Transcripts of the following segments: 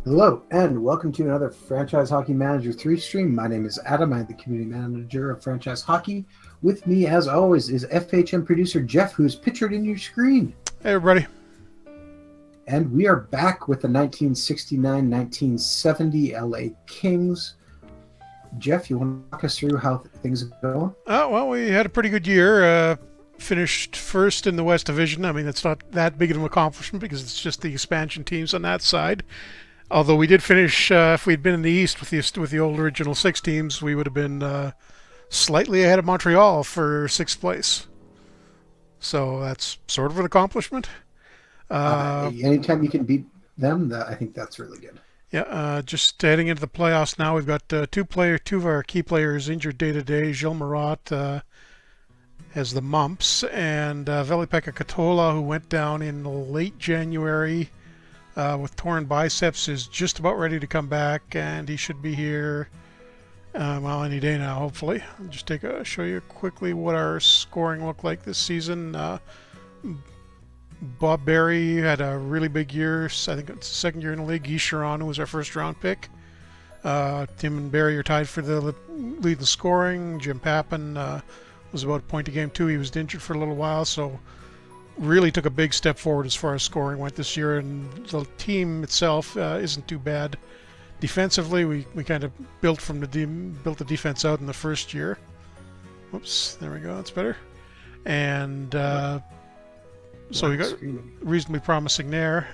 Hello, and welcome to another Franchise Hockey Manager 3 stream. My name is Adam. I'm the community manager of Franchise Hockey. With me, as always, is FHM producer Jeff, who's pictured in your screen. Hey, everybody. And we are back with the 1969-1970 LA Kings. Jeff, you want to walk us through how things are going? Well, we had a pretty good year. Finished first in the West Division. I mean, that's not that big of an accomplishment because it's just the expansion teams on that side. Although we did finish, if we'd been in the East with the old original six teams, we would have been slightly ahead of Montreal for sixth place. So that's sort of an accomplishment. Anytime you can beat them, I think that's really good. Yeah, just heading into the playoffs now. We've got two of our key players injured day to day. Gilles Marat has the mumps, and Veli-Pekka Katola, who went down in late January with torn biceps, is just about ready to come back, and he should be here any day now, hopefully. I'll just show you quickly what our scoring looked like this season. Bob Berry had a really big year. I think it's the second year in the league. Guy Chiron, who was our first round pick. Tim and Barry are tied for the lead in scoring. Jim Pappin was about a point a game too. He was injured for a little while, so really took a big step forward as far as scoring went this year. And the team itself isn't too bad. Defensively, we kind of built the defense out in the first year. Oops, there we go. That's better. And so we got reasonably promising there.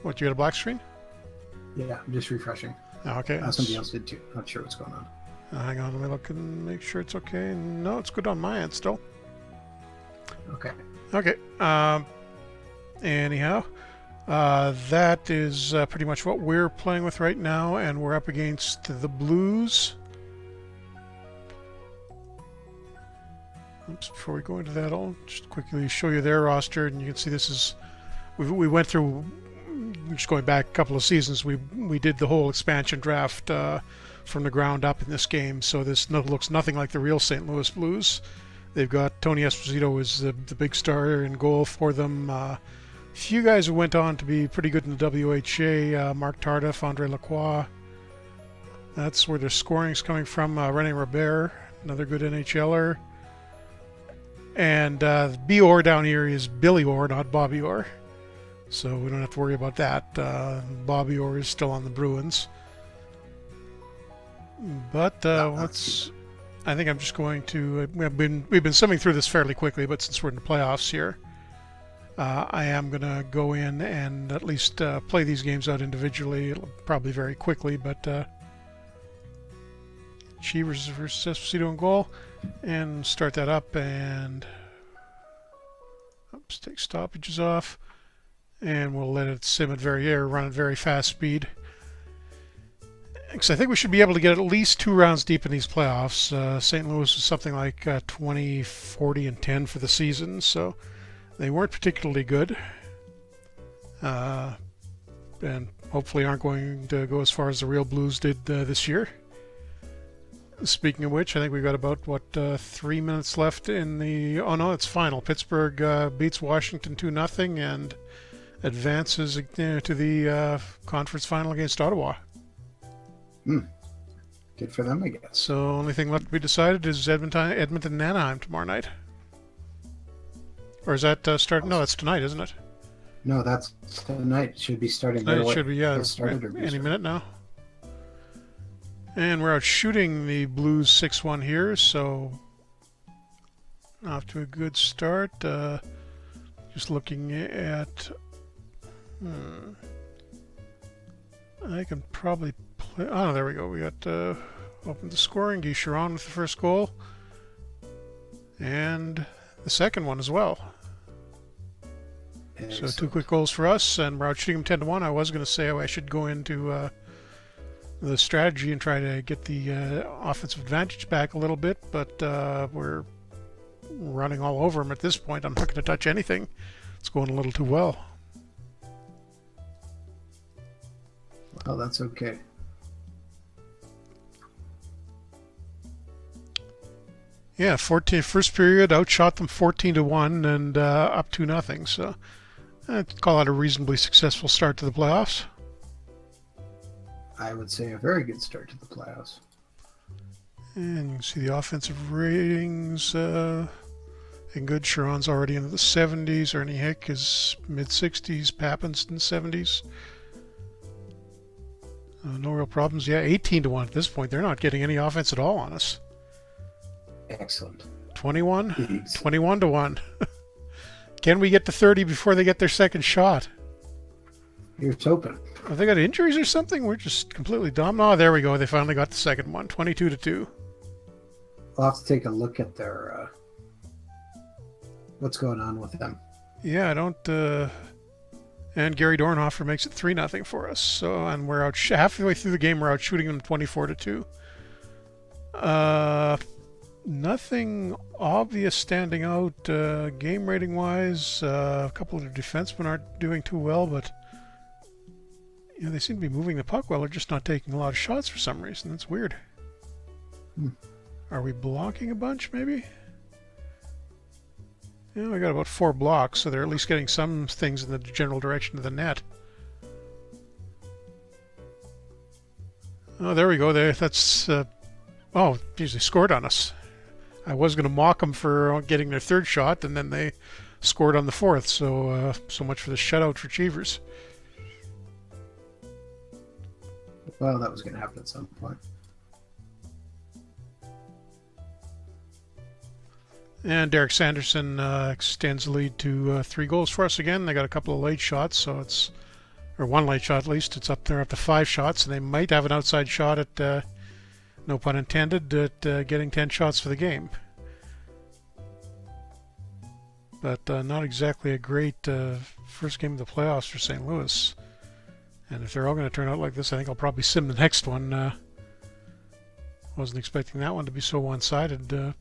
What, you got a black screen? Yeah, I'm just refreshing. Okay. Somebody else did too. Not sure what's going on. Hang on, let me look and make sure it's okay. No, it's good on my end still. Okay. Okay. Anyhow, that is pretty much what we're playing with right now, and we're up against the Blues. Oops, before we go into that, I'll just quickly show you their roster, and you can see this is... We went through, just going back a couple of seasons, we did the whole expansion draft from the ground up in this game, so this looks nothing like the real St. Louis Blues. They've got Tony Esposito as the big star in goal for them. A few guys who went on to be pretty good in the WHA, Mark Tardif, Andre Lacroix. That's where their scoring's coming from. René Robert, another good NHLer. And B Orr down here is Billy Orr, not Bobby Orr. So we don't have to worry about that. Bobby Orr is still on the Bruins. But I think I'm just going to... we've been summing through this fairly quickly, but since we're in the playoffs here, I am going to go in and at least play these games out individually, probably very quickly, but Cheevers versus Esposito in goal, and start that up, and take stoppages off, and we'll let it sim at run at very fast speed. Because I think we should be able to get at least 2 rounds deep in these playoffs. St. Louis was something like 20, 40, and 10 for the season, so they weren't particularly good. And hopefully aren't going to go as far as the real Blues did this year. Speaking of which, I think we've got about, 3 minutes left in the... Oh, no, it's final. Pittsburgh beats Washington 2-0 and advances to the conference final against Ottawa. Good for them, I guess. So only thing left to be decided is Edmonton and Anaheim tomorrow night. Or is that start? No, that's tonight, isn't it? No, that's tonight. It should be starting. Tonight it should be, yeah, any minute now. And we're out shooting the Blues 6-1 here, so off to a good start. Just looking at... I can probably play... Oh, there we go. We got opened the scoring. Guy Chiron with the first goal. And the second one as well. Excellent. So 2 quick goals for us, and we're out shooting them 10-1. I was going to say I should go into the strategy and try to get the offensive advantage back a little bit, but we're running all over them at this point. I'm not going to touch anything. It's going a little too well. Well, that's okay. Yeah, first period outshot them 14-1 and up 2-0. So I'd call it a reasonably successful start to the playoffs. I would say a very good start to the playoffs. And you can see the offensive ratings. And good. Sharon's already into the 70s. Ernie Hick is mid-60s. Pappin's in the 70s. No real problems. Yeah, 18-1 at this point. They're not getting any offense at all on us. Excellent. 21? Excellent. 21-1. Can we get to 30 before they get their second shot? Here's hoping. Have they got injuries or something? We're just completely dumb. Oh, there we go. They finally got the second one. 22-2. I'll have to take a look at their what's going on with them. Yeah, I don't. And Gary Dornhofer makes it 3-0 for us. So, and we're out halfway through the game. We're out shooting them 24-2. Nothing obvious standing out game rating wise. A couple of the defensemen aren't doing too well, but they seem to be moving the puck well. They're just not taking a lot of shots for some reason. That's weird. Are we blocking a bunch, maybe? Yeah, we got about 4 blocks, so they're at least getting some things in the general direction of the net. Oh, there we go. There, that's. Oh, geez, they scored on us. I was going to mock them for getting their third shot, and then they scored on the fourth. So, so much for the shutout for Cheevers. Well, that was going to happen at some point. And Derek Sanderson extends the lead to 3 goals for us again. They got a couple of late shots, so it's, or 1 late shot at least. It's up there up to 5 shots, and they might have an outside shot at, no pun intended, at getting 10 shots for the game. But not exactly a great first game of the playoffs for St. Louis. And if they're all going to turn out like this, I think I'll probably sim the next one. Wasn't expecting that one to be so one-sided.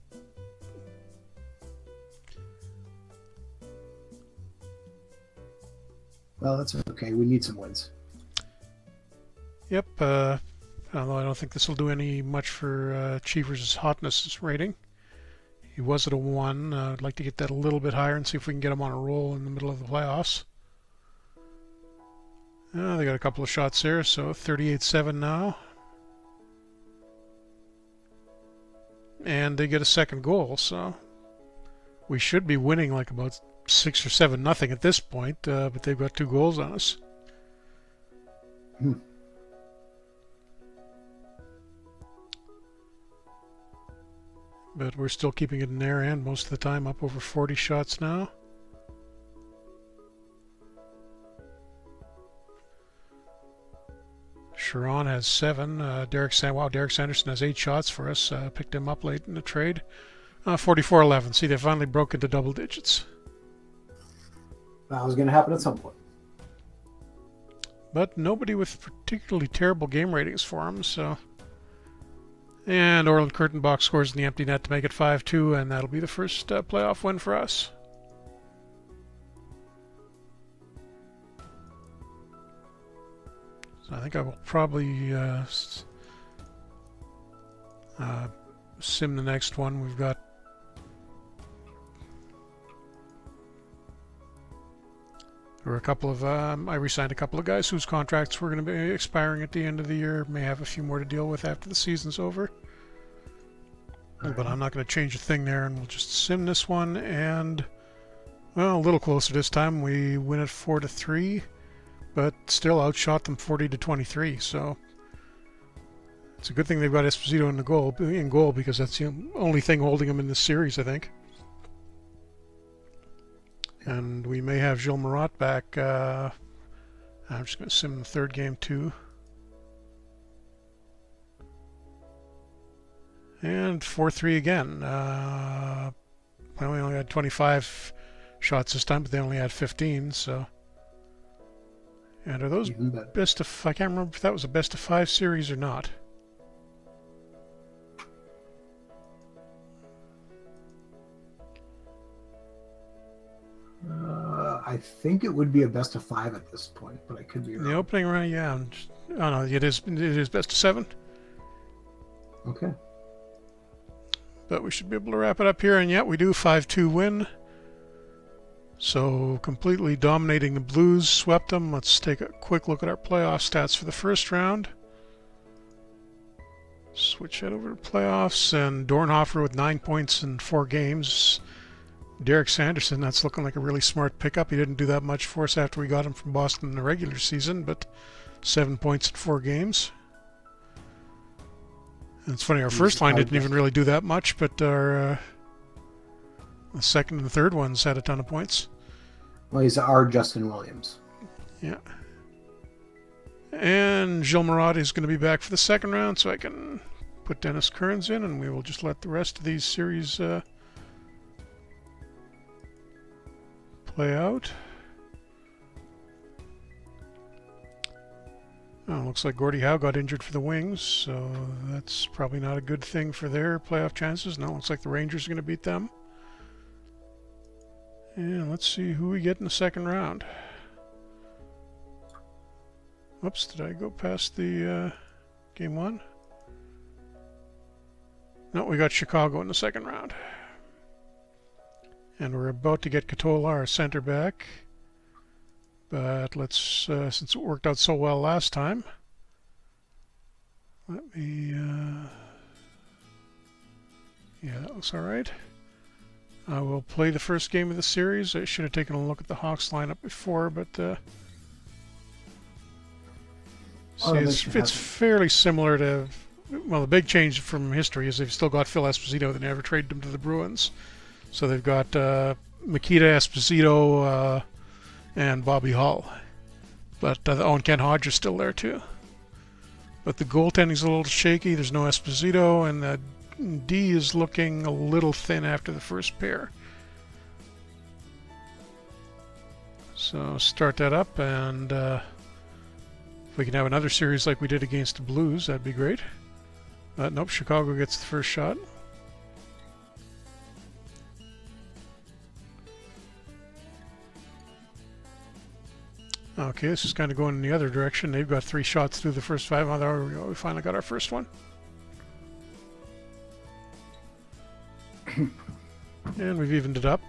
Well, that's okay. We need some wins. Yep. Although I don't think this will do any much for Cheevers' hotness rating. He was at a 1. I'd like to get that a little bit higher and see if we can get him on a roll in the middle of the playoffs. They got a couple of shots there, so 38-7 now. And they get a second goal, so we should be winning like about 6 or 7-0 at this point, but they've got 2 goals on us. But we're still keeping it in their end most of the time, up over 40 shots now. Sharon has 7. Derek Sanderson has 8 shots for us. Picked him up late in the trade. 44-11. See, they finally broke into double digits. That was going to happen at some point. But nobody with particularly terrible game ratings for him, so... And Orland Kurtenbach scores in the empty net to make it 5-2, and that'll be the first playoff win for us. So I think I will probably sim the next one. We've got a couple of I re-signed a couple of guys whose contracts were going to be expiring at the end of the year. May have a few more to deal with after the season's over. But I'm not going to change a thing there, and we'll just sim this one. And well, a little closer this time. We win it 4-3. But still outshot them 40-23. So it's a good thing they've got Esposito in goal because that's the only thing holding them in this series, I think. And we may have Gilles Marat back. I'm just going to sim the third game too. And 4-3 again. Well, we only had 25 shots this time, but they only had 15. So. And are those best of... I can't remember if that was a best of 5 series or not. I think it would be a best of 5 at this point, but I could be wrong. The opening round, yeah. Oh no, it is best of 7. Okay. But we should be able to wrap it up here, and yet we do 5-2 win. So completely dominating the Blues, swept them. Let's take a quick look at our playoff stats for the first round. Switch that over to playoffs, and Dornhofer with 9 points in 4 games. Derek Sanderson, that's looking like a really smart pickup. He didn't do that much for us after we got him from Boston in the regular season, but 7 points in 4 games. And it's funny, our first line didn't even really do that much, but our the second and third ones had a ton of points. Well, he's our Justin Williams. Yeah. And Gilles Marat is going to be back for the second round, so I can put Dennis Kearns in, and we will just let the rest of these series play out. Oh, looks like Gordie Howe got injured for the Wings, so that's probably not a good thing for their playoff chances. No, looks like the Rangers are going to beat them. And let's see who we get in the second round. Whoops, did I go past the game one? No, we got Chicago in the second round. And we're about to get Katola, our center back. But let's, since it worked out so well last time, let me, yeah, that looks all right. I will play the first game of the series. I should have taken a look at the Hawks lineup before, but see, it's fairly similar to, well, the big change from history is they've still got Phil Esposito. They never traded him to the Bruins. So they've got Mikita Esposito and Bobby Hull. But and Ken Hodge is still there too. But the goaltending's a little shaky. There's no Esposito, and the D is looking a little thin after the first pair. So start that up, and if we can have another series like we did against the Blues, that'd be great. Nope, Chicago gets the first shot. Okay, this is kind of going in the other direction. They've got 3 shots through the first 5. Oh, there we go. We finally got our first one. And we've evened it up.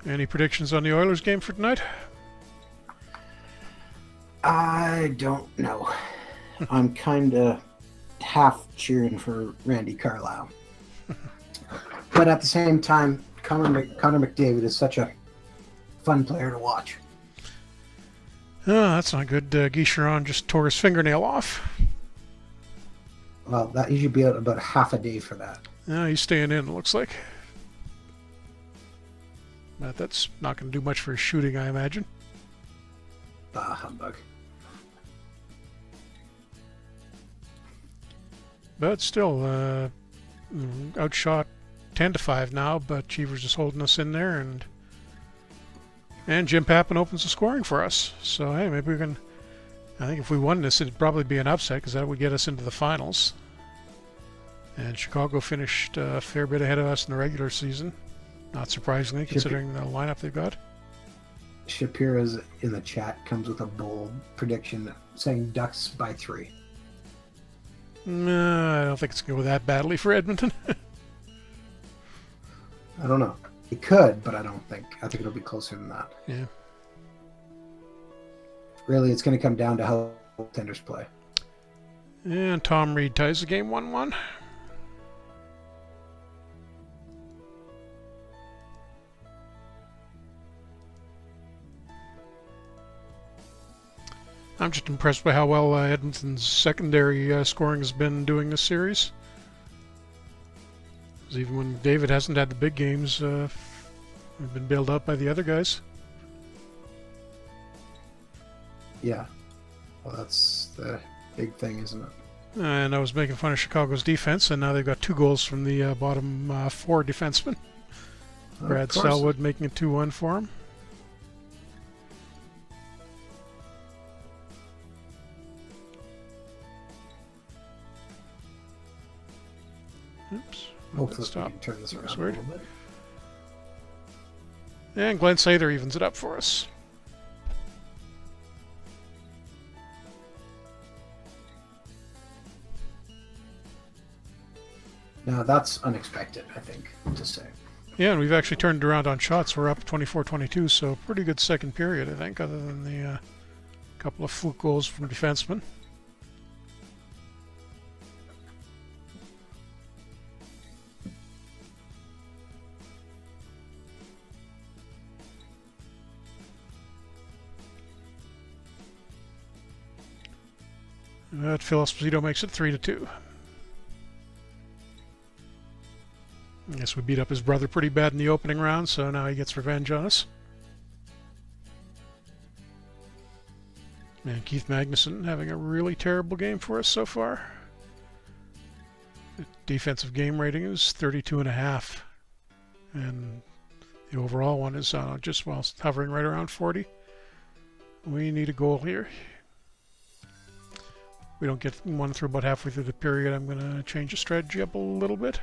Any predictions on the Oilers game for tonight? I don't know. I'm kind of half cheering for Randy Carlyle. But at the same time, Connor McDavid is such a fun player to watch. Oh, that's not good. Guy Chiron just tore his fingernail off. Well, that he should be out about half a day for that. Yeah, he's staying in, it looks like. But that's not going to do much for his shooting, I imagine. Bah, humbug. But still, outshot 10-5 now, but Cheevers is holding us in there, and Jim Pappen opens the scoring for us. So, hey, maybe we can... I think if we won this, it'd probably be an upset, because that would get us into the finals. And Chicago finished a fair bit ahead of us in the regular season. Not surprisingly, considering the lineup they've got. Shapira's in the chat comes with a bold prediction saying Ducks by 3. No, I don't think it's going to go that badly for Edmonton. I don't know. It could, but I don't think. I think it'll be closer than that. Yeah. Really, it's going to come down to how tenders play. And Tom Reed ties the game 1-1. I'm just impressed by how well Edmonton's secondary scoring has been doing this series. Because even when David hasn't had the big games, we've been bailed out by the other guys. Yeah. Well, that's the big thing, isn't it? And I was making fun of Chicago's defense, and now they've got 2 goals from the bottom 4 defensemen. Brad Selwood making it 2-1 for him. Oops. Hopefully we can turn this around a little bit. And Glenn Sather evens it up for us. Now that's unexpected, I think, to say. Yeah, and we've actually turned around on shots. We're up 24-22, so pretty good second period, I think, other than the couple of fluke goals from defensemen. Phil Esposito makes it 3-2. I guess we beat up his brother pretty bad in the opening round, so now he gets revenge on us. And Keith Magnuson having a really terrible game for us so far. The defensive game rating is 32.5, and the overall one is just hovering right around 40. We need a goal here. We don't get one through about halfway through the period. I'm going to change the strategy up a little bit.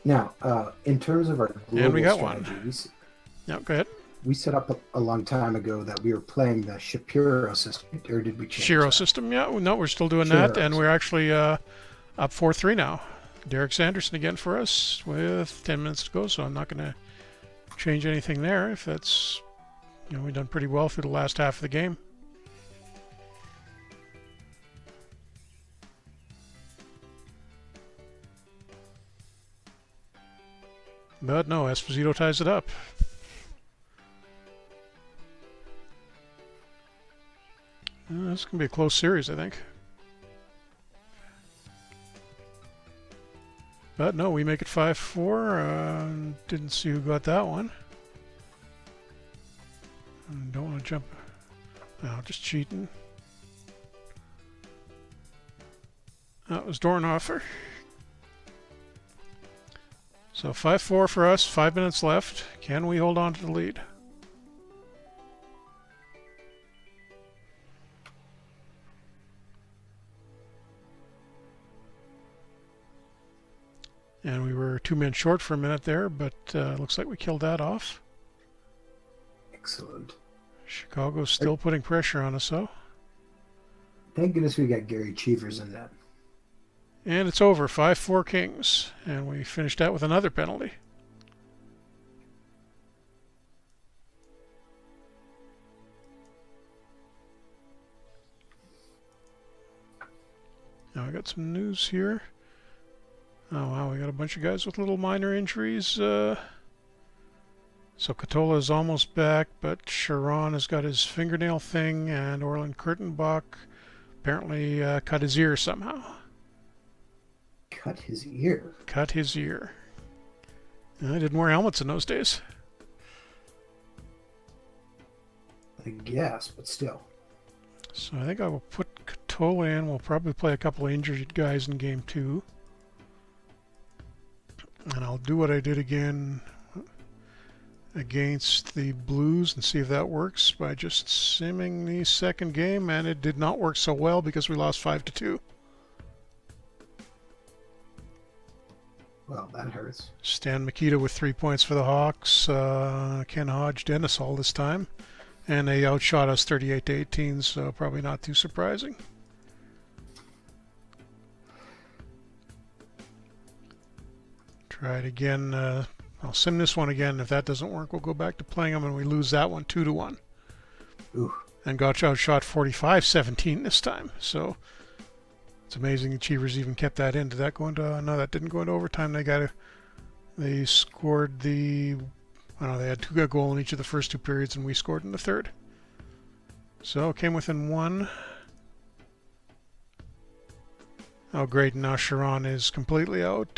Now, in terms of our global And we got strategies, one. Go ahead. We set up a long time ago that we were playing the Shapiro system, or did we change Shiro that? system, yeah. No, we're still doing Shiro that, and we're actually up 4-3 now. Derek Sanderson again for us with 10 minutes to go, so I'm not going to change anything there. If that's, we've done pretty well through the last half of the game. But no, Esposito ties it up. This can be a close series, I think. But no, we make it 5-4. Didn't see who got that one. Don't want to jump. No, just cheating. That was Dornhofer. So 5-4 for us, 5 minutes left. Can we hold on to the lead? And we were 2 men short for a minute there, but looks like we killed that off. Excellent. Chicago's still putting pressure on us, though. Thank goodness we got Gary Cheevers in that. And it's over, 5-4 Kings. And we finished out with another penalty. Now I got some news here. Oh wow, we got a bunch of guys with little minor injuries. So Katola is almost back, but Sharon has got his fingernail thing, and Orland Kurtenbach apparently cut his ear somehow. Cut his ear? Cut his ear. They didn't wear helmets in those days. I guess, but still. So I think I will put Katola in. We'll probably play a couple of injured guys in game 2. And I'll do what I did again against the Blues and see if that works by just simming the second game, and it did not work so well because we lost 5-2. Well, that hurts. Stan Mikita with 3 points for the Hawks. Ken Hodge, Dennis all this time. And they outshot us 38-18, so probably not too surprising. Try it again. I'll sim this one again. If that doesn't work, we'll go back to playing them, and we lose that one 2-1. Ooh. And got outshot 45-17 this time. So it's amazing the Cheevers even kept that in. Did that go into? No, that didn't go into overtime. They scored the. I don't know, they had a goal in each of the first 2 periods, and we scored in the third. So it came within 1. Oh, great! Now Sharon is completely out.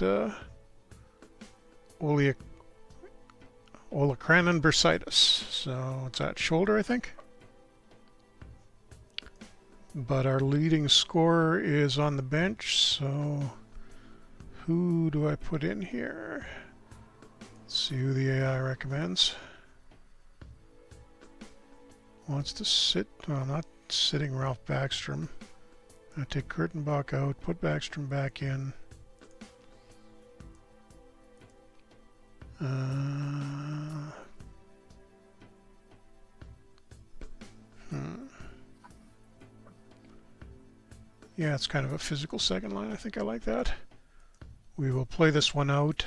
Olecranon bursitis. So it's at shoulder, I think. But our leading scorer is on the bench, so who do I put in here? Let's see who the AI recommends. Wants to sit, well, not sitting Ralph Backstrom. I take Kurtenbach out, put Backstrom back in. Yeah, it's kind of a physical second line. I think I like that. We will play this one out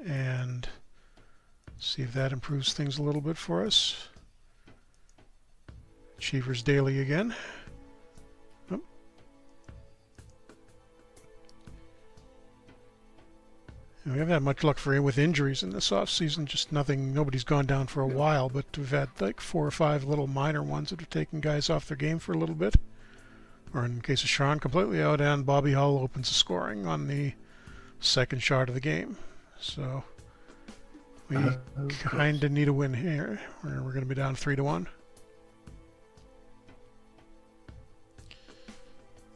and see if that improves things a little bit for us. Cheevers Daily again. We haven't had much luck with injuries in this off season. Just nothing. Nobody's gone down for a while, but we've had like 4 or 5 little minor ones that have taken guys off their game for a little bit. Or in the case of Sean, completely out, and Bobby Hull opens the scoring on the second shot of the game. So we kind of need a win here. We're going to be down 3-1.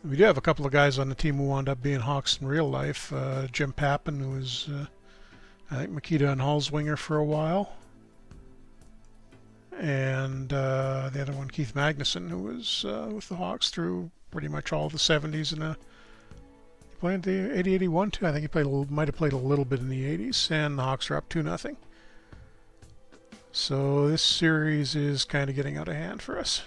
We do have a couple of guys on the team who wound up being Hawks in real life. Jim Pappin, who was, I think, Makita and Hall's winger for a while. And the other one, Keith Magnuson, who was with the Hawks through pretty much all the 70s. And he played the 80-81 too. I think he might have played a little bit in the 80s. And the Hawks are up 2-0. So this series is kind of getting out of hand for us.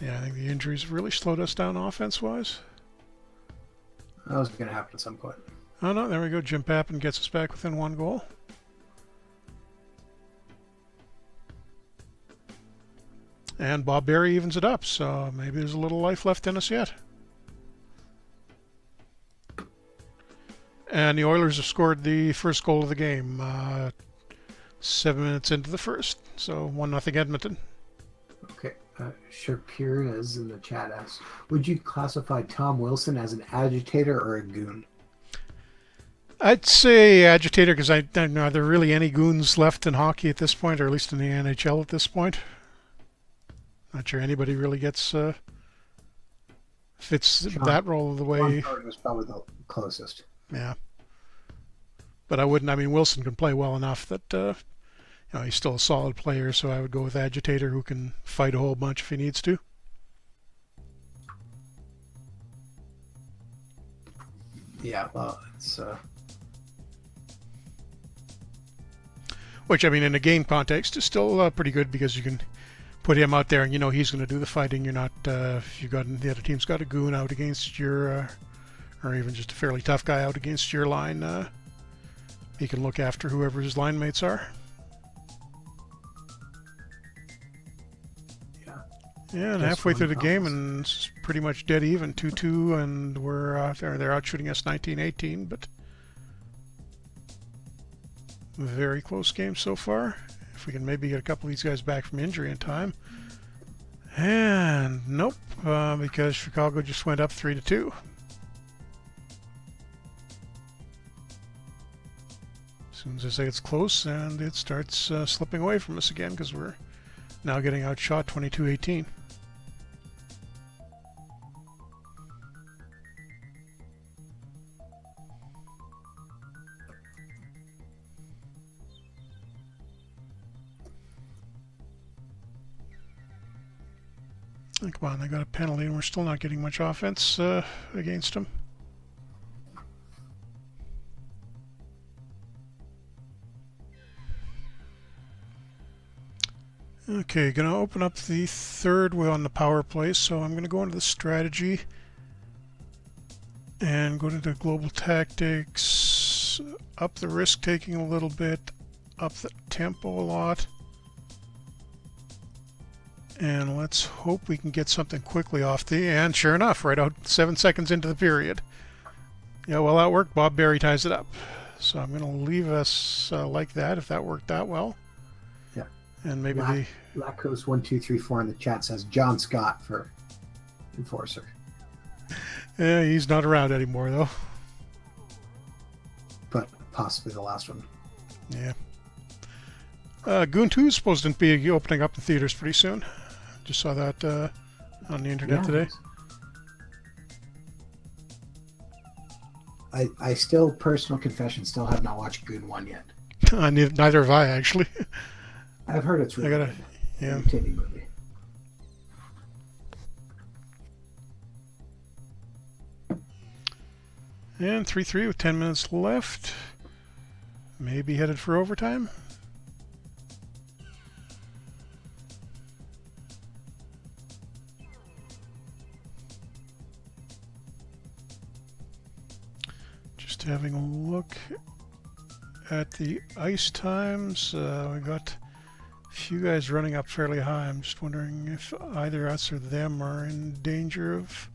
Yeah, I think the injuries really slowed us down offense-wise. That was going to happen at some point. Oh, no, there we go. Jim Pappin gets us back within 1 goal. And Bob Berry evens it up, so maybe there's a little life left in us yet. And the Oilers have scored the first goal of the game 7 minutes into the first, so 1-0 Edmonton. Okay. Shapira is in the chat asks, would you classify Tom Wilson as an agitator or a goon? I'd say agitator because I don't know, are there really any goons left in hockey at this point, or at least in the NHL at this point? Not sure anybody really fits that role the way. John was probably the closest. Yeah. But I wouldn't, I mean, Wilson can play well enough that he's still a solid player, so I would go with agitator who can fight a whole bunch if he needs to. Yeah, well, it's... Which, I mean, in a game context is still pretty good because you can put him out there and he's going to do the fighting. You're not, if the other team's got a goon out against your, or even just a fairly tough guy out against your line, he can look after whoever his line mates are. Yeah, and halfway through the game, and it's pretty much dead even, 2-2, and they're out shooting us 19-18, but very close game so far. If we can maybe get a couple of these guys back from injury in time. And nope, because Chicago just went up 3-2. As soon as I say it's close, and it starts slipping away from us again, because we're now getting outshot 22-18. Come on, they got a penalty and we're still not getting much offense against them. Okay, going to open up the third wheel on the power play, so I'm going to go into the strategy and go to the global tactics, up the risk taking a little bit, up the tempo a lot. And let's hope we can get something quickly off and sure enough, right out 7 seconds into the period. Yeah, well, that worked. Bob Berry ties it up. So I'm going to leave us like that, if that worked that well. Yeah. And maybe Lacos1234 in the chat says John Scott for Enforcer. Yeah, he's not around anymore, though. But possibly the last one. Yeah. Goon 2 is supposed to be opening up in theaters pretty soon. Just saw that on the internet today. I still, personal confession, still have not watched Goon 1 yet. Neither have I, actually. I've heard it's really good. Yeah. Entertaining movie. And 3-3 with 10 minutes left. Maybe headed for overtime. Just having a look at the ice times. We got a few guys running up fairly high. I'm just wondering if either us or them are in danger of...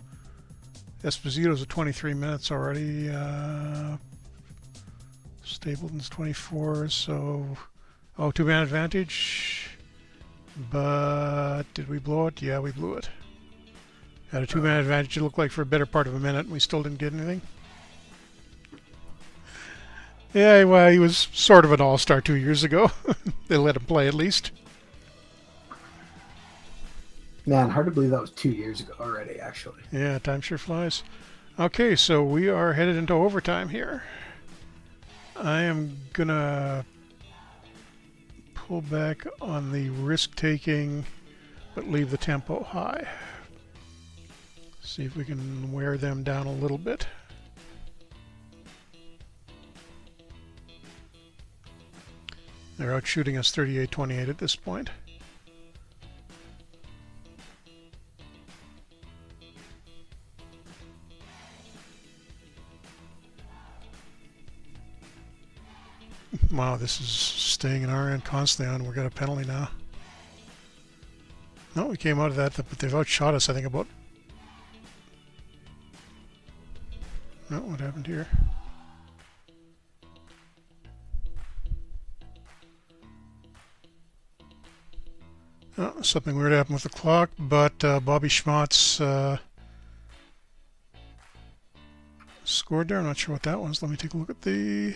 Esposito's at 23 minutes already. Stapleton's 24, so... Oh, two-man advantage. But did we blow it? Yeah, we blew it. Had a two-man advantage, it looked like, for a better part of a minute, and we still didn't get anything. Yeah, well, he was sort of an all-star 2 years ago. They let him play, at least. Man, hard to believe that was 2 years ago already, actually. Yeah, time sure flies. Okay, so we are headed into overtime here. I am gonna pull back on the risk-taking, but leave the tempo high. See if we can wear them down a little bit. They're out shooting us 38-28 at this point. Wow, this is staying in our end constantly on. We've got a penalty now. No, we came out of that, but they've outshot us, I think, about... No, what happened here? Oh, something weird happened with the clock, but Bobby Schmatz scored there. I'm not sure what that was. Let me take a look at the...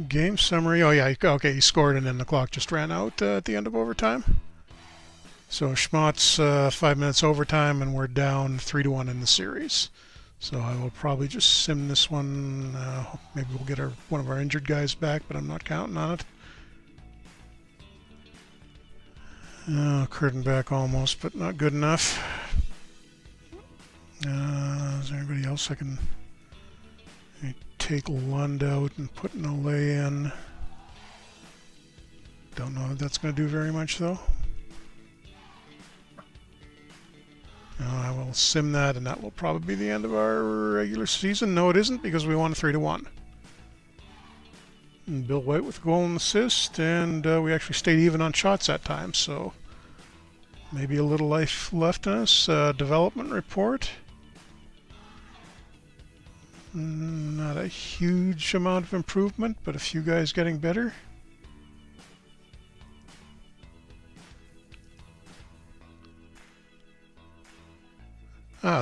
game summary. Oh yeah, okay, he scored and then the clock just ran out at the end of overtime. So Schmatz 5 minutes overtime and we're down 3-1 in the series. So I will probably just sim this one. Maybe we'll get one of our injured guys back, but I'm not counting on it. Curtain back almost, but not good enough. Is there anybody else I can... take Lund out and put Nole in. Don't know if that's going to do very much though. I will sim that, and that will probably be the end of our regular season. No, it isn't, because we won 3-1. And Bill White with a goal and assist, and we actually stayed even on shots that time, so maybe a little life left in us. Development report. Not a huge amount of improvement, but a few guys getting better.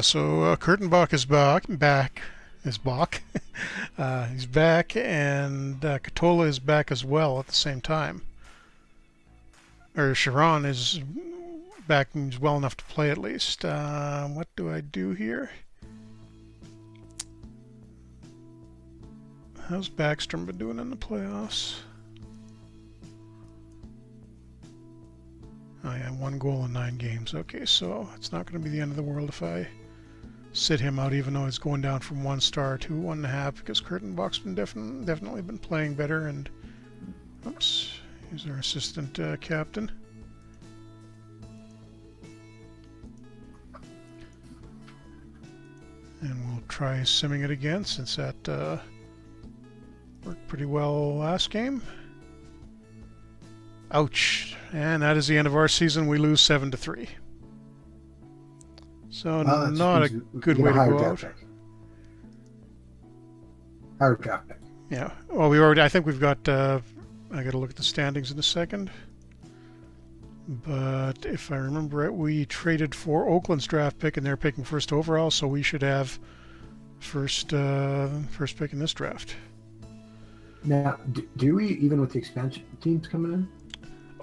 So Kurtenbach is back. He's back, and Katola is back as well at the same time. Or Sharon is back and he's well enough to play at least. What do I do here? How's Backstrom been doing in the playoffs? Oh yeah, 1 goal in 9 games. Okay, so it's not going to be the end of the world if I sit him out, even though he's going down from 1 star to 1.5, because Kurtenbach's been definitely been playing better. And oops, he's our assistant captain. And we'll try simming it again, since that worked pretty well last game. Ouch. And that is the end of our season. We lose 7-3. So not a good way to go out. Higher draft pick. Yeah. Well, I think we've got... I got to look at the standings in a second. But if I remember right, we traded for Oakland's draft pick, and they're picking first overall, so we should have first pick in this draft. Now, do we, even with the expansion teams coming in?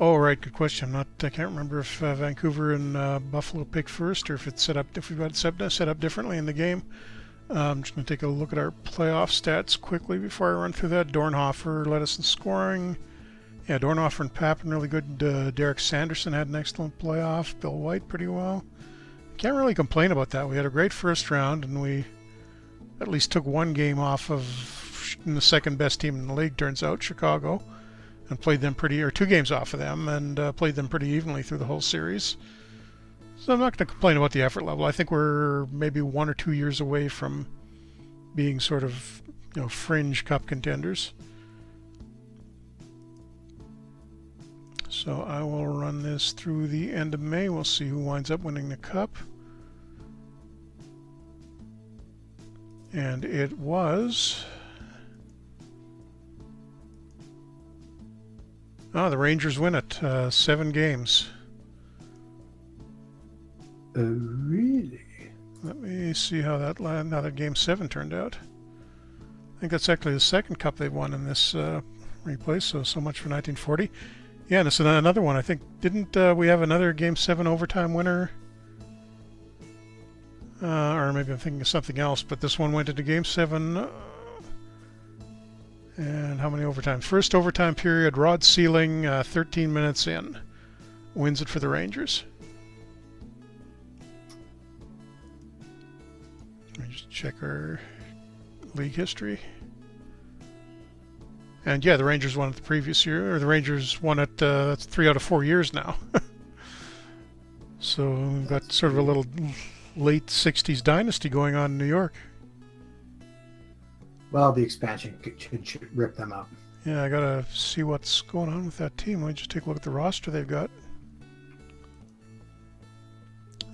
Oh, right. Good question. I can't remember if Vancouver and Buffalo picked first, or if it's if we've got it set up differently in the game. I'm just going to take a look at our playoff stats quickly before I run through that. Dornhofer led us in scoring. Yeah, Dornhofer and Pappen really good. Derek Sanderson had an excellent playoff. Bill White pretty well. Can't really complain about that. We had a great first round, and we at least took 1 game off of the second best team in the league, turns out, Chicago, and played them 2 games off of them, and played them pretty evenly through the whole series. So I'm not going to complain about the effort level. I think we're maybe 1 or 2 years away from being sort of, fringe cup contenders. So I will run this through the end of May. We'll see who winds up winning the cup. And it was... the Rangers win it. 7 games. Really? Let me see how that game 7 turned out. I think that's actually the second cup they've won in this replay, so much for 1940. Yeah, and it's another one. I think, didn't we have another Game 7 overtime winner? Or maybe I'm thinking of something else, but this one went into Game 7. And how many overtimes? First overtime period, Rod Sealing, 13 minutes in. Wins it for the Rangers. Let me just check our league history. And yeah, the Rangers won it the previous year, or the Rangers won it, that's 3 out of 4 years now. So we've got sort of a little late 60s dynasty going on in New York. Well, the expansion should rip them up. Yeah, I gotta see what's going on with that team. Let me just take a look at the roster they've got.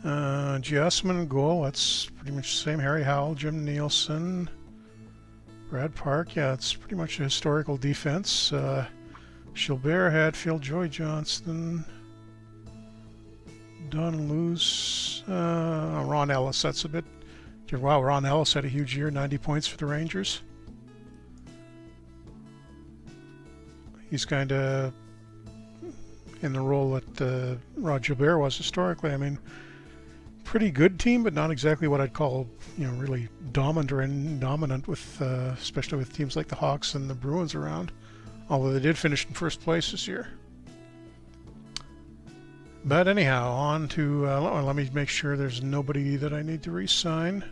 Giasman, goal, that's pretty much the same. Harry Howell, Jim Nielsen, Brad Park, yeah, it's pretty much a historical defense. Gilbert, Hadfield, Joy Johnston, Don Luce, Ron Ellis, that's a bit... Wow, Ron Ellis had a huge year, 90 points for the Rangers. He's kind of in the role that Rod Gilbert was historically. I mean, pretty good team, but not exactly what I'd call, really dominant with, especially with teams like the Hawks and the Bruins around. Although they did finish in first place this year. But anyhow, on to, let me make sure there's nobody that I need to re-sign.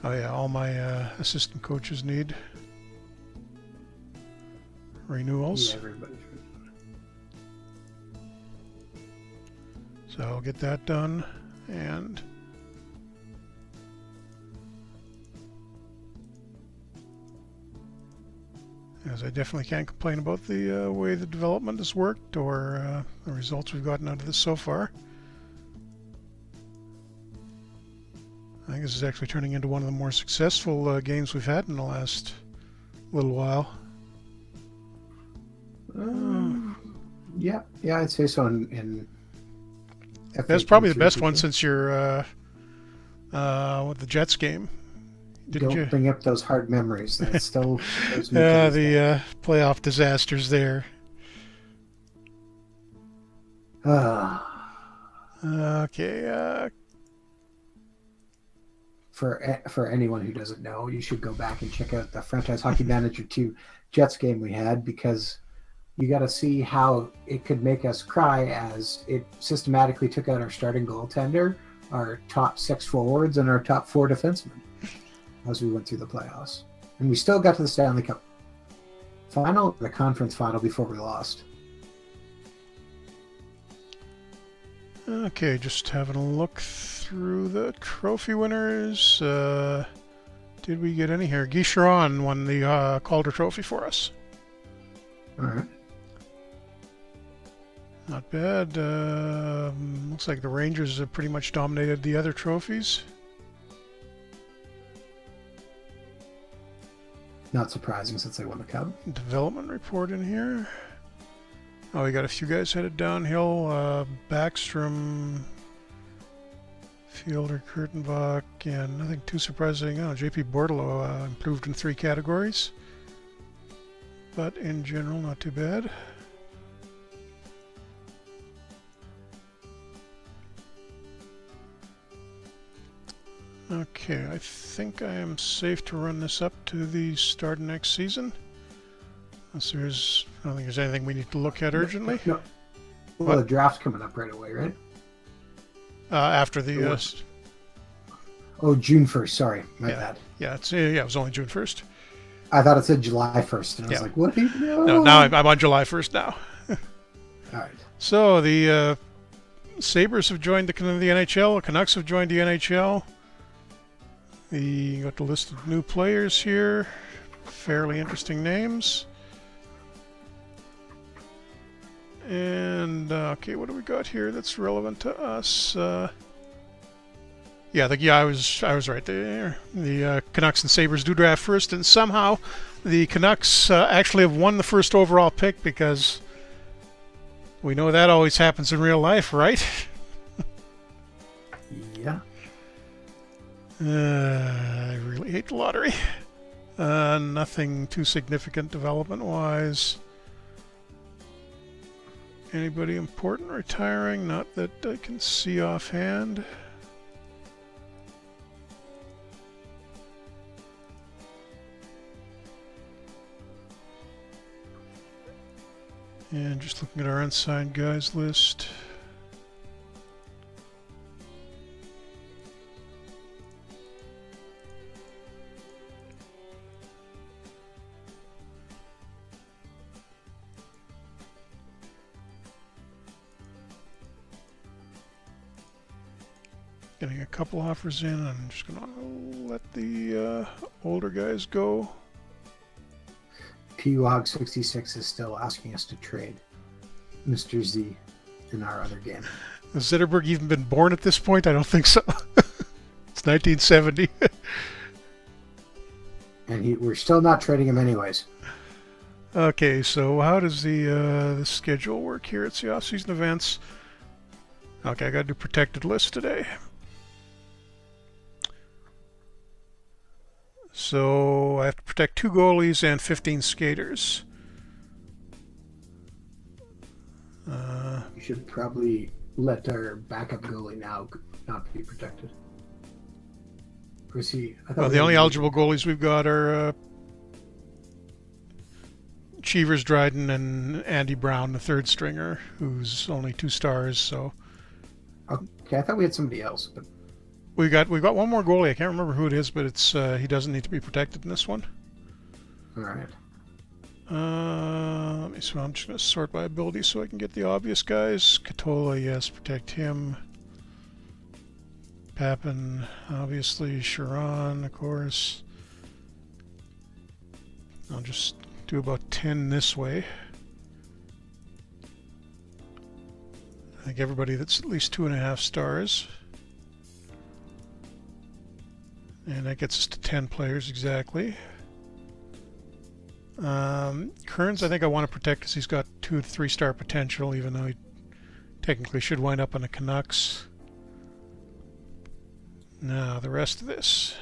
Oh yeah, all my assistant coaches need renewals. Yeah, everybody. So I'll get that done, and as I definitely can't complain about the way the development has worked or the results we've gotten out of this so far. I think this is actually turning into one of the more successful games we've had in the last little while. Yeah, I'd say so. In that's probably the best one since your with the Jets game. Don't bring up those hard memories. That's still the playoff disasters there. Okay. For anyone who doesn't know, you should go back and check out the Franchise Hockey Manager 2 Jets game we had, because you got to see how it could make us cry as it systematically took out our starting goaltender, our top 6 forwards, and our top 4 defensemen as we went through the playoffs. And we still got to the Stanley Cup final, the conference final, before we lost. Okay, just having a look through the trophy winners. Did we get any here? Guy Charon won the Calder Trophy for us. All right. Not bad. Looks like the Rangers have pretty much dominated the other trophies. Not surprising since they won the Cup. Development report in here. Oh, we got a few guys headed downhill. Backstrom, Fielder, Kurtenbach, and nothing too surprising. Oh, JP Bordelot improved in 3 categories. But in general, not too bad. Okay, I think I am safe to run this up to the start of next season. Unless I don't think there's anything we need to look at urgently. No. Well, the draft's coming up right away, right? After the... June 1st. Sorry, my bad. Yeah, it was only June 1st. I thought it said July 1st, and I was like, what? No, now I'm on July 1st now. All right. So the Sabres have joined the NHL. The Canucks have joined the NHL. You got the list of new players here. Fairly interesting names. And okay, what do we got here that's relevant to us? Yeah, I was right there. The Canucks and Sabres do draft first, and somehow the Canucks actually have won the first overall pick, because we know that always happens in real life, right? Yeah. I really hate the lottery. Nothing too significant development-wise. Anybody important retiring? Not that I can see offhand. And just looking at our unsigned guys list. Getting a couple offers in. I'm just going to let the older guys go. PWOG66 is still asking us to trade Mr. Z in our other game. Has Zetterberg even been born at this point? I don't think so. It's 1970. And we're still not trading him anyways. Okay, so how does the schedule work here? It's the off-season events. Okay, I got to do protected list today. So I have to protect 2 goalies and 15 skaters. You should probably let our backup goalie now not be protected. Well, the only eligible goalies we've got are Cheevers, Dryden, and Andy Brown, the third stringer, who's only 2 stars. So. Okay, I thought we had somebody else, but. We got one more goalie. I can't remember who it is, but it's he doesn't need to be protected in this one. All right. Let me see. I'm just going to sort by ability so I can get the obvious guys. Katola, yes, protect him. Papin, obviously. Sharon, of course. I'll just do about 10 this way. I think everybody that's at least 2.5 stars. And that gets us to 10 players exactly. Kearns, I think I want to protect because he's got 2 to 3-star potential, even though he technically should wind up on the Canucks. Now, the rest of this.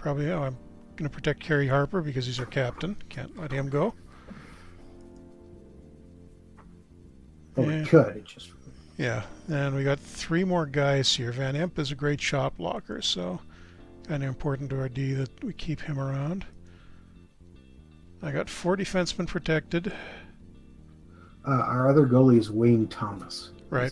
I'm going to protect Kerry Harper because he's our captain. Can't let him go. Well, we could. It just... Yeah, and we got 3 more guys here. Van Imp is a great shot blocker, so kind of important to our D that we keep him around. I got 4 defensemen protected. Our other goalie is Wayne Thomas. Right.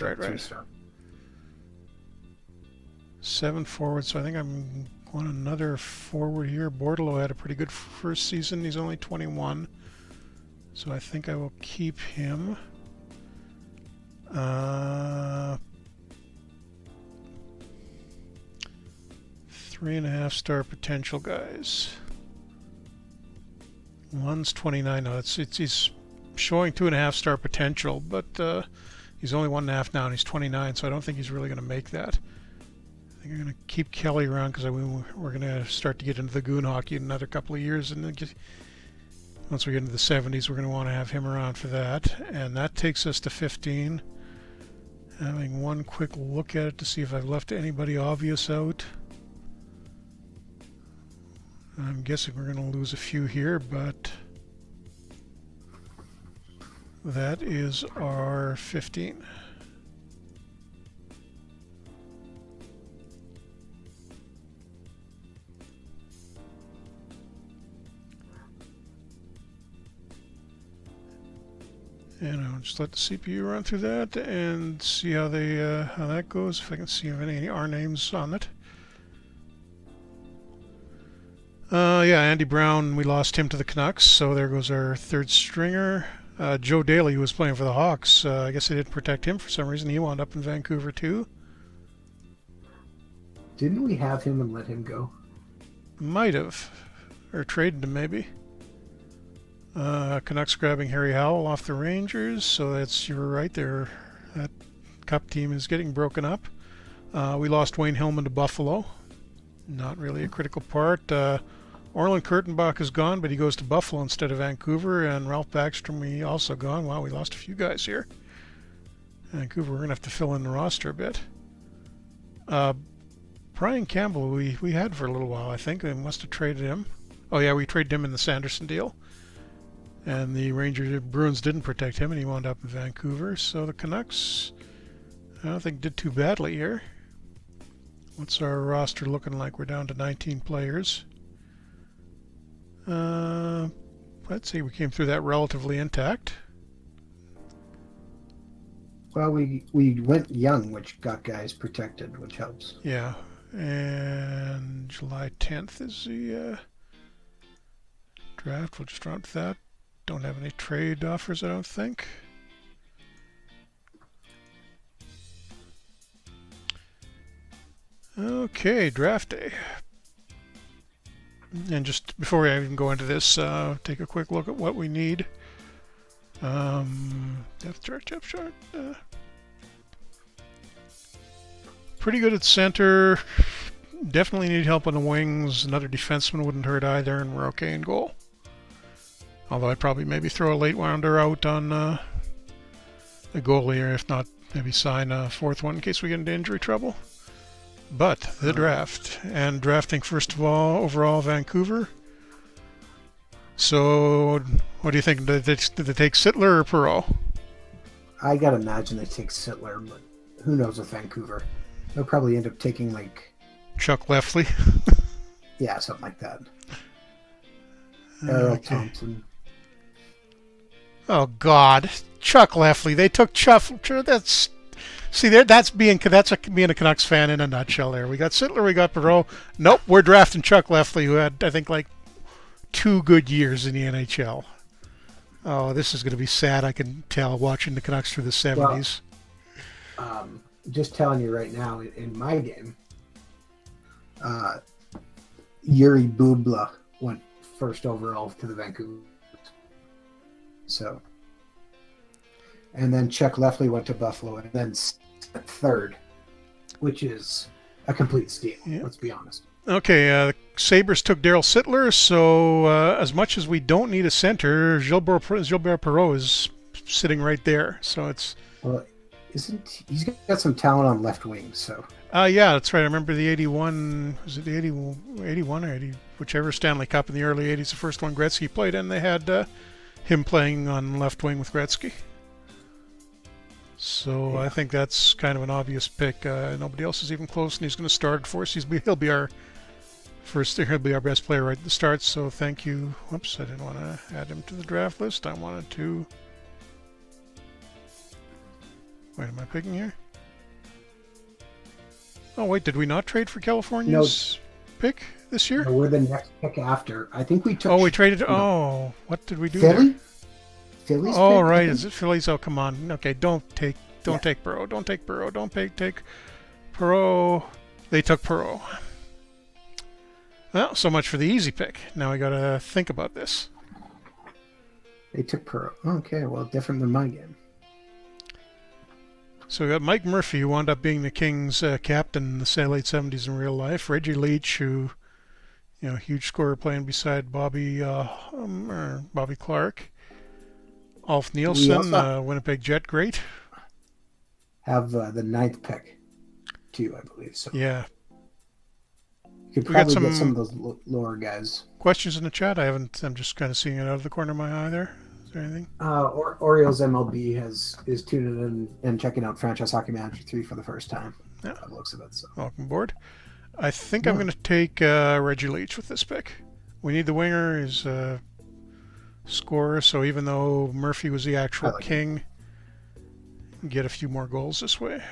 7 forwards, so I think I'm going another forward here. Bordelot had a pretty good first season. He's only 21, so I think I will keep him. 3.5-star potential guys. One's 29 now. He's showing 2.5-star potential, but he's only 1.5 now, and he's 29, so I don't think he's really going to make that. I think I'm going to keep Kelly around because we're going to start to get into the goon hockey in another couple of years, and then once we get into the 70s, we're going to want to have him around for that. And that takes us to 15. Having one quick look at it to see if I've left anybody obvious out. I'm guessing we're going to lose a few here, but that is our 15. And I'll just let the CPU run through that and see how that goes. If I can see if any of our names on it. Yeah, Andy Brown, we lost him to the Canucks, so there goes our third stringer. Joe Daly, who was playing for the Hawks, I guess they didn't protect him for some reason. He wound up in Vancouver too. Didn't we have him and let him go? Might have. Or traded him, maybe. Canucks grabbing Harry Howell off the Rangers, so you're right there. That Cup team is getting broken up. We lost Wayne Hillman to Buffalo. Not really a critical part. Orland Kurtenbach is gone, but he goes to Buffalo instead of Vancouver, and Ralph Backstrom, he also gone. Wow, we lost a few guys here. Vancouver, we're going to have to fill in the roster a bit. Brian Campbell, we had for a little while, I think. We must have traded him. Oh, yeah, we traded him in the Sanderson deal. And the Bruins didn't protect him, and he wound up in Vancouver. So the Canucks, I don't think, did too badly here. What's our roster looking like? We're down to 19 players. Let's see, we came through that relatively intact. Well, we went young, which got guys protected, which helps. Yeah, and July 10th is the draft. We'll just run with that. Don't have any trade offers, I don't think. Okay, draft day. And just before I even go into this, take a quick look at what we need. Depth chart. Pretty good at center. Definitely need help on the wings. Another defenseman wouldn't hurt either, and we're okay in goal. Although I'd probably maybe throw a late rounder out on the goalie, or if not, maybe sign a fourth one in case we get into injury trouble. But the draft, and drafting first of all, overall Vancouver. So, what do you think? Did they take Sittler or Perreault? I gotta imagine they take Sittler, but who knows with Vancouver? They'll probably end up taking like Chuck Lefley. Yeah, something like that. Errol Thompson. Oh God, Chuck Lefley. They took Chuck. That's that's being a Canucks fan in a nutshell. There, we got Sittler, we got Perreault. Nope, we're drafting Chuck Lefley, who had I think like 2 good years in the NHL. Oh, this is going to be sad. I can tell watching the Canucks through the 70s. Well, just telling you right now, in my game, Yuri Bubla went first overall to the Vancouver. So, and then Chuck Lefley went to Buffalo, and then third, which is a complete steal. Yeah. Let's be honest. Okay, the Sabres took Daryl Sittler, so as much as we don't need a center, Gilbert Perreault is sitting right there. So it's he's got some talent on left wing? So yeah, that's right. I remember the 81. Was it the 81 or 80? Whichever Stanley Cup in the early 80s, the first one Gretzky played in. They had him playing on left wing with Gretzky. So yeah. I think that's kind of an obvious pick. Nobody else is even close, and he's going to start for us. He'll be our best player right at the start. So thank you. Whoops, I didn't want to add him to the draft list. I wanted to. Wait, am I picking here? Oh wait, did we not trade for California's pick this year? No, we're the next pick after. I think we took. Oh, we traded. Oh, what did we do? Philly. There? Philly's oh, pick, right. Is it Phillies? Oh, come on. Okay, don't take Perreault. Don't take Perreault. Don't take Perreault. They took Perreault. Well, so much for the easy pick. Now we got to think about this. They took Perreault. Okay, well, different than my game. So we got Mike Murphy, who wound up being the Kings' captain in the late 70s in real life. Reggie Leach, who, huge scorer playing beside Bobby Clark. Alf Nielsen, Winnipeg Jet great. Have the 9th pick, too, I believe. So yeah. You could probably get some of those lower guys. Questions in the chat? I'm just kind of seeing it out of the corner of my eye there. Is there anything? Orioles MLB is tuning in and checking out Franchise Hockey Manager 3 for the first time. Yeah. By the looks of it. So. Welcome aboard. I think I'm going to take Reggie Leach with this pick. We need the winger. He's a scorer, so even though Murphy was the actual king, get a few more goals this way.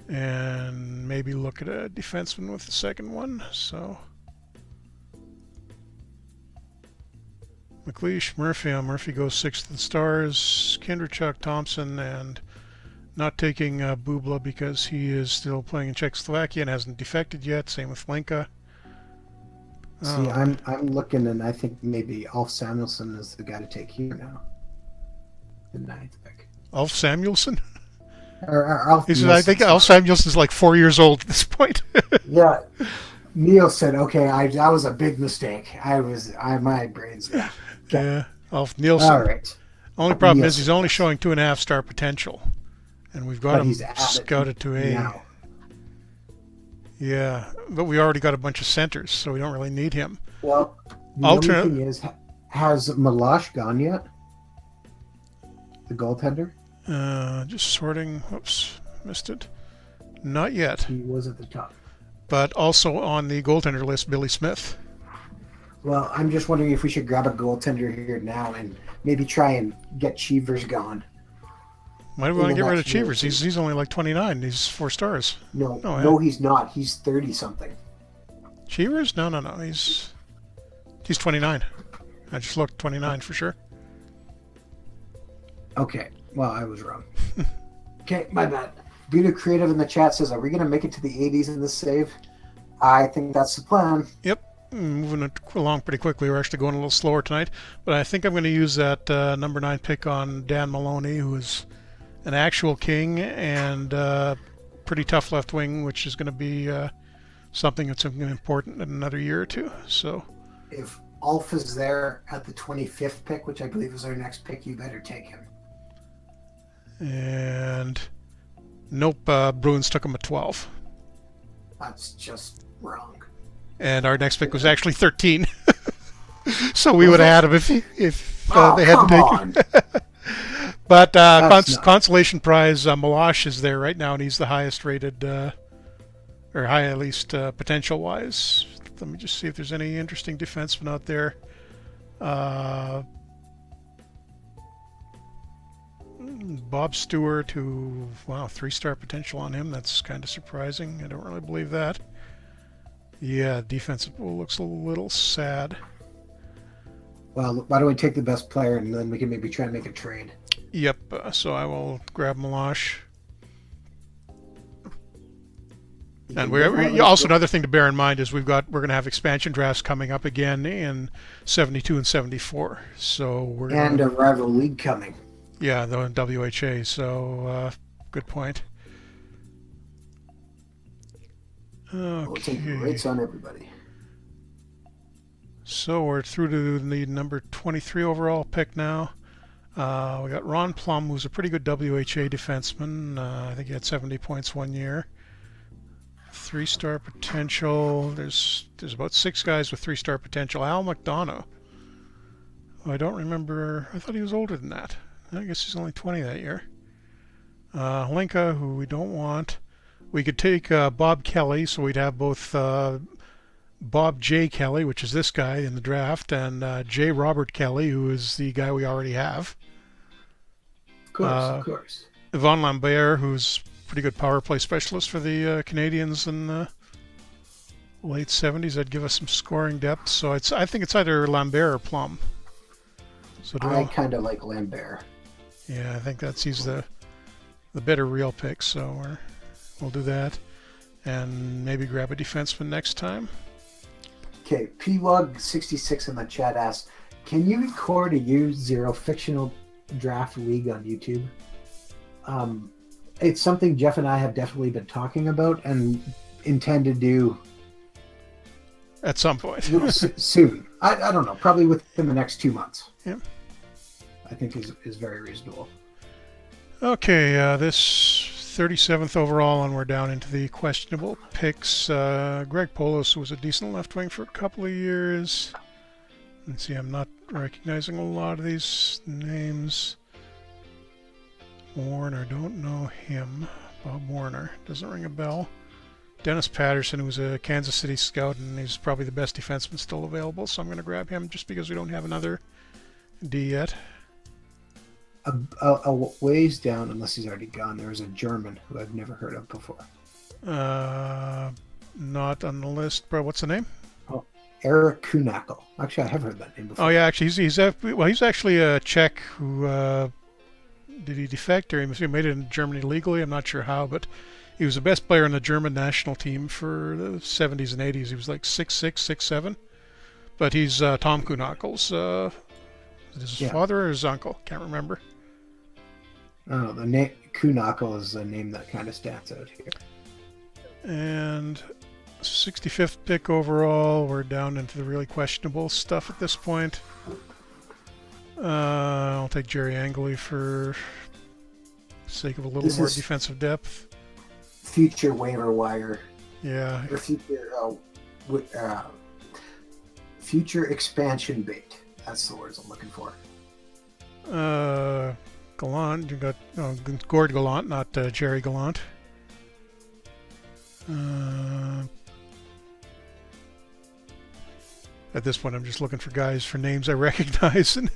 And maybe look at a defenseman with the second one. So McLeish, Murphy. Murphy goes 6th in stars. Kinderchuk, Thompson, and not taking Bubla because he is still playing in Czechoslovakia and hasn't defected yet. Same with Lenka. See, I'm looking, and I think maybe Alf Samuelson is the guy to take here now. The 9th pick. Alf Samuelson? Or Alf I think Alf Samuelson's like 4 years old at this point. Yeah. Neil said, "Okay, that was a big mistake. My brain's." Yeah, Alf Nielsen. All right. Only problem is he's only showing 2.5 star potential, and we've got him scouted to A. Now. Yeah, but we already got a bunch of centers, so we don't really need him. Well, the only thing is, has Milosh gone yet? The goaltender? Just sorting. Whoops, missed it. Not yet. He was at the top. But also on the goaltender list, Billy Smith. Well, I'm just wondering if we should grab a goaltender here now and maybe try and get Cheevers gone. Why do we want to get rid of Cheevers? He's only like 29. He's 4 stars. No, he's not. He's 30-something. Cheevers? No. He's 29. I just looked 29 for sure. Okay. Well, I was wrong. Okay, my bad. Buda Creative in the chat says, "Are we going to make it to the 80s in this save?" I think that's the plan. Yep. Moving along pretty quickly. We're actually going a little slower tonight, but I think I'm going to use that number 9 pick on Dan Maloney, who is an actual king and pretty tough left wing, which is going to be something that's important in another year or two. So, if Alf is there at the 25th pick, which I believe is our next pick, you better take him. And nope, Bruins took him at 12. That's just wrong. And our next pick was actually 13. So we would have had him if they hadn't taken him. But consolation prize, Milosh is there right now, and he's the highest rated, or high at least potential-wise. Let me just see if there's any interesting defensemen out there. Bob Stewart, who, wow, 3-star potential on him. That's kind of surprising. I don't really believe that. Yeah, defensive pool looks a little sad. Well, why don't we take the best player and then we can maybe try and make a trade? Yep, so I will grab Milosh. And we also, another thing to bear in mind is we're going to have expansion drafts coming up again in 72 and 74. So a rival league coming. Yeah, the WHA. So good point. Okay. We'll take rates on everybody. So we're through to the number 23 overall pick now. We got Ron Plum, who's a pretty good WHA defenseman. I think he had 70 points one year. 3-star potential. There's about 6 guys with 3-star potential. Al McDonough. I don't remember. I thought he was older than that. I guess he's only 20 that year. Lenka, who we don't want. We could take Bob Kelly, so we'd have both Bob J. Kelly, which is this guy in the draft, and J. Robert Kelly, who is the guy we already have. Of course. Yvonne Lambert, who's a pretty good power play specialist for the Canadians in the late 70s. That'd give us some scoring depth. So I think it's either Lambert or Plum. So I kind of like Lambert. Yeah, I think he's the better real pick. So we'll do that, and maybe grab a defenseman next time. Okay, Plug66 in the chat asks, "Can you record a Year Zero fictional draft league on YouTube?" It's something Jeff and I have definitely been talking about and intend to do at some point soon. I don't know, probably within the next 2 months. Yeah, I think is very reasonable. Okay, this 37th overall, and we're down into the questionable picks. Greg Polos was a decent left wing for a couple of years. Let's see, I'm not recognizing a lot of these names. Warner, don't know him. Bob Warner, doesn't ring a bell. Dennis Patterson, who was a Kansas City scout, and he's probably the best defenseman still available, so I'm going to grab him just because we don't have another D yet. A ways down, unless he's already gone, there was a German who I've never heard of before. Not on the list, bro. What's the name? Oh, Eric Kuhnackel. Actually, I have heard that name before. Oh yeah, actually he's actually a Czech who did he defect or he made it in Germany legally? I'm not sure how, but he was the best player on the German national team for the 70s and 80s. He was like 6'6", 6'7". But he's Tom Kuhnackel's. Is it his father or his uncle? Can't remember. Oh, the name Kuhnackel is a name that kind of stands out here. And 65th pick overall. We're down into the really questionable stuff at this point. I'll take Jerry Angley for sake of a little more defensive depth. Future waiver wire. Yeah. Or future expansion bait. That's the words I'm looking for. Gallant. You got Gord Gallant, not Jerry Gallant. At this point, I'm just looking for guys for names I recognize, and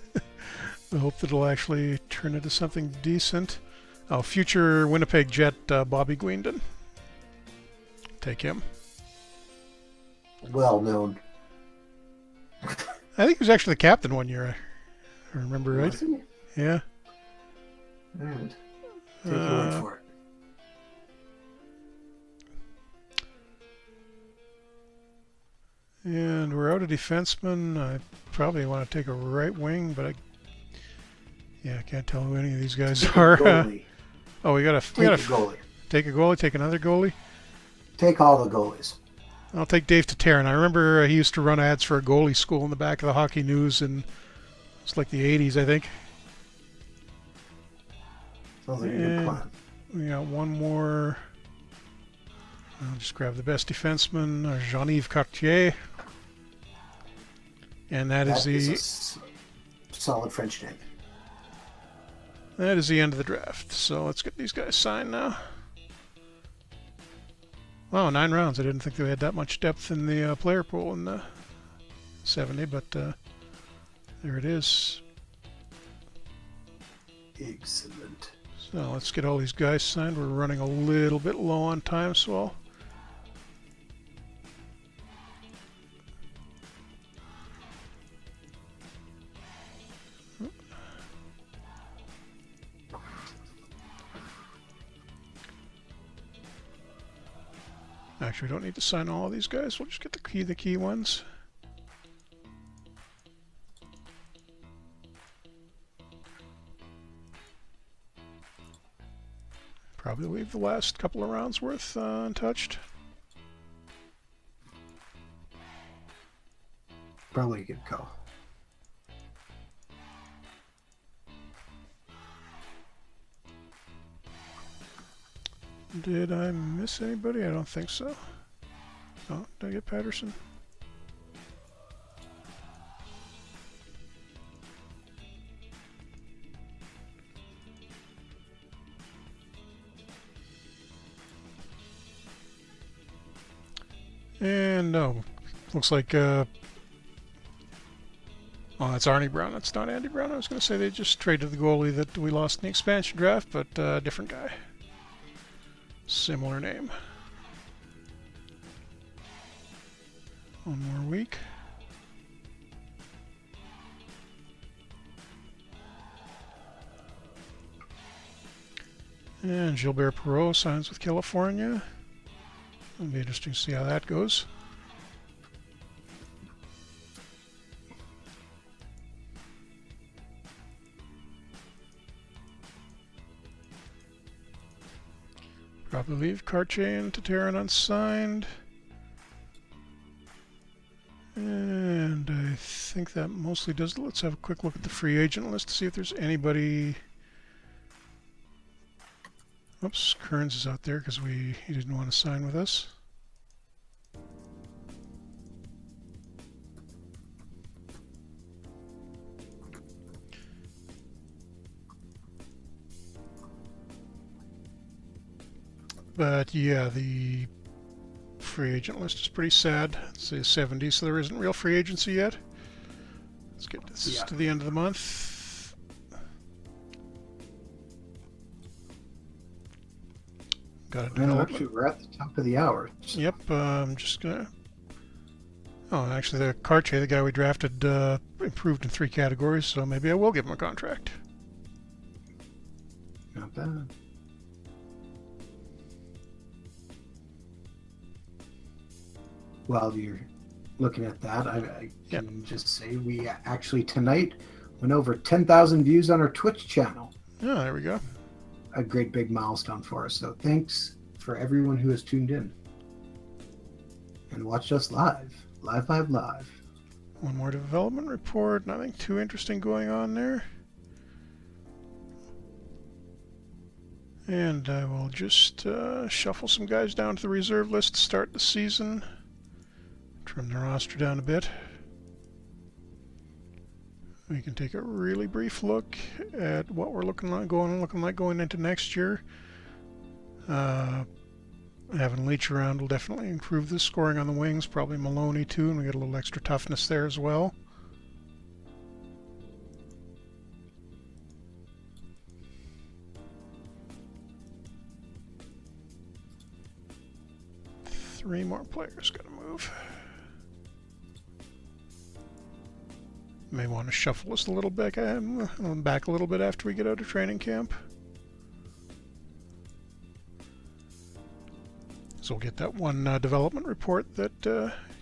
I hope that it'll actually turn into something decent. Oh, future Winnipeg Jet Bobby Guindon. Take him. Well known. I think he was actually the captain one year. I remember right. Was he? Yeah. Right. Take your word for it. And we're out of defensemen. I probably want to take a right wing, but I can't tell who any of these guys are. Oh, we got a goalie. Take a goalie. Take another goalie. Take all the goalies. I'll take Dave Taterin. I remember he used to run ads for a goalie school in the back of the Hockey News, and it's like the '80s, I think. Sounds like a good plan. We got one more. I'll just grab the best defenseman, Jean-Yves Cartier. And that is a solid French name. That is the end of the draft. So let's get these guys signed now. Wow, 9 rounds. I didn't think they had that much depth in the player pool in the 70, but there it is. Excellent. So let's get all these guys signed. We're running a little bit low on time, so I'll... Actually, we don't need to sign all of these guys. We'll just get the key ones. Probably leave the last couple of rounds worth untouched. Probably a good call. Did I miss anybody? I don't think so. Oh, did I get Patterson? And no, looks like oh, that's Arnie Brown. That's not Andy Brown. I was going to say they just traded the goalie that we lost in the expansion draft, but different guy. Similar name. One more week. And Gilbert Perreault signs with California. It'll be interesting to see how that goes. Probably leave Cartier and Taterin unsigned. And I think that mostly does it. Let's have a quick look at the free agent list to see if there's anybody. Oops, Kearns is out there because he didn't want to sign with us. But yeah, the free agent list is pretty sad. It's the 70s, so there isn't real free agency yet. Let's get this to the end of the month. Got to do actually, we're at the top of the hour. So. Yep, I'm just gonna Oh, actually, the Cartier, the guy we drafted, improved in 3 categories, so maybe I will give him a contract. Not bad. While you're looking at that, I can just say we actually tonight went over 10,000 views on our Twitch channel. Oh, there we go. A great big milestone for us. So thanks for everyone who has tuned in and watched us live. Live. One more development report. Nothing too interesting going on there. And I will just shuffle some guys down to the reserve list to start the season. Trim the roster down a bit. We can take a really brief look at what we're looking like going into next year. Having Leach around will definitely improve the scoring on the wings. Probably Maloney too, and we get a little extra toughness there as well. Three more players got to move. May want to shuffle us a little bit back a little bit after we get out of training camp. So we'll get that one development report that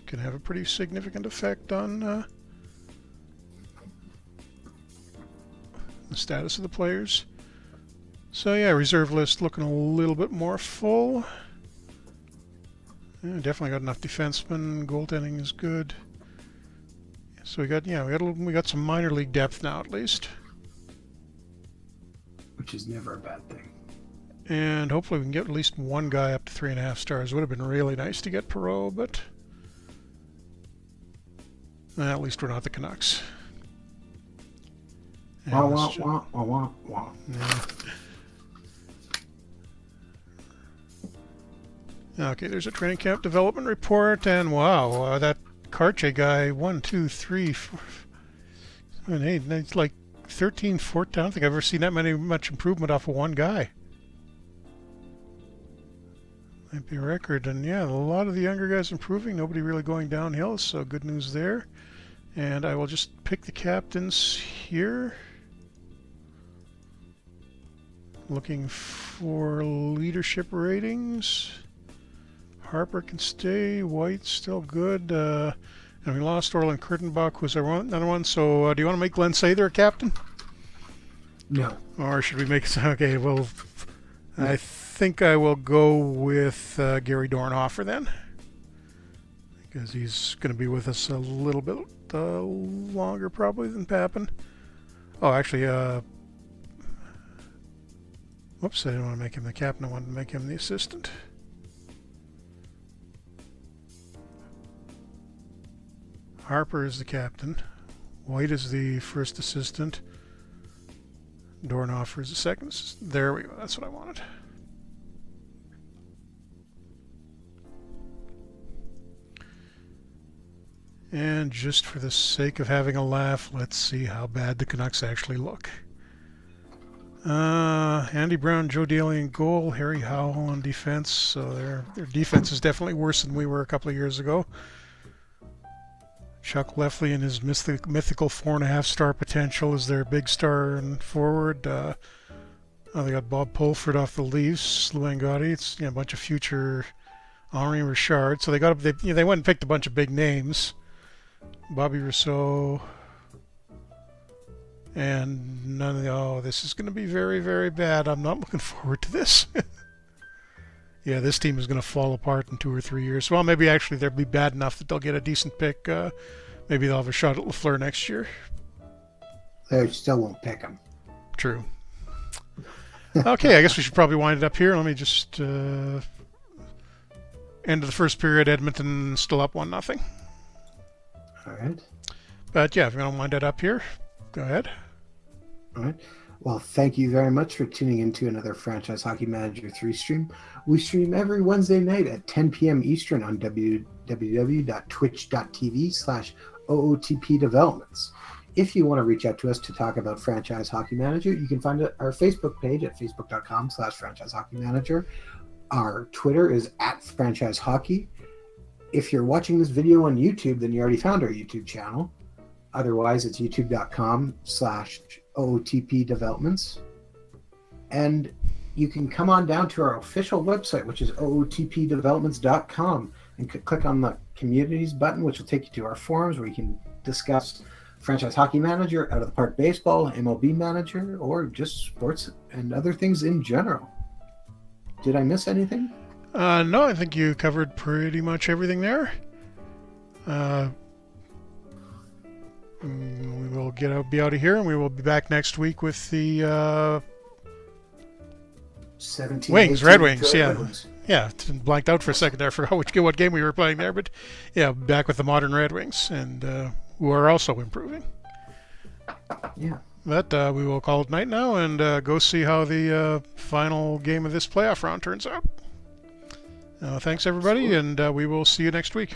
can have a pretty significant effect on the status of the players. So yeah, reserve list looking a little bit more full. Yeah, definitely got enough defensemen. Goaltending is good. So we got some minor league depth now at least, which is never a bad thing. And hopefully we can get at least one guy up to 3.5 stars. Would have been really nice to get Perot, but at least we're not the Canucks. Wah. Yeah. Okay, there's a training camp development report, and wow, that Cartier guy, 1, 2, 3, 4, 7, 8, it's like 13, 14. I don't think I've ever seen that much improvement off of one guy. Might be a record. And yeah, a lot of the younger guys improving, nobody really going downhill, so good news there. And I will just pick the captains here. Looking for leadership ratings. Harper can stay. White's still good. And we lost Orland Kurtenbach, who's another one. So do you want to make Glenn Sather a captain? No. Or should we make... Okay, well, I think I will go with Gary Dornhofer then. Because he's going to be with us a little bit longer probably than Pappen. Oh, actually, whoops, I didn't want to make him the captain. I wanted to make him the assistant. Harper is the captain. White is the first assistant. Dornhofer is the second assistant. There we go. That's what I wanted. And just for the sake of having a laugh, let's see how bad the Canucks actually look. Andy Brown, Joe Daly in goal, Harry Howell on defense. So their defense is definitely worse than we were a couple of years ago. Chuck Lefley and his mythical 4.5-star potential is their big star and forward. They got Bob Pulford off the Leafs, Lou Angotti. It's a bunch of future Henri Richard. So they went and picked a bunch of big names. Bobby Rousseau. And none of the, this is going to be very, very bad. I'm not looking forward to this. Yeah, this team is going to fall apart in 2 or 3 years. Well, maybe actually they'll be bad enough that they'll get a decent pick. Maybe they'll have a shot at Lafleur next year. They still won't pick him. True. Okay, I guess we should probably wind it up here. Let me just end of the first period. Edmonton still up 1-0. All right. But yeah, if you want to wind it up here, go ahead. All right. Well, thank you very much for tuning into another Franchise Hockey Manager 3 stream. We stream every Wednesday night at 10 p.m. Eastern on www.twitch.tv/OOTP Developments. If you want to reach out to us to talk about Franchise Hockey Manager, you can find our Facebook page at facebook.com/Franchise Hockey Manager. Our Twitter is @Franchise Hockey. if you're watching this video on YouTube, then you already found our YouTube channel. Otherwise, it's youtube.com/OOTP Developments. And you can come on down to our official website, which is ootpdevelopments.com, and click on the communities button, which will take you to our forums where you can discuss franchise hockey manager, out of the park baseball, MLB manager, or just sports and other things in general. Did I miss anything? No, I think you covered pretty much everything there. We will be out of here, and we will be back next week with the 17, Wings, 18, Red Wings, yeah. Red Wings. Yeah, blanked out for a second there. I forgot what game we were playing there, but yeah, back with the modern Red Wings, and who are also improving. Yeah. But we will call it night now and go see how the final game of this playoff round turns out. Thanks, everybody, and we will see you next week.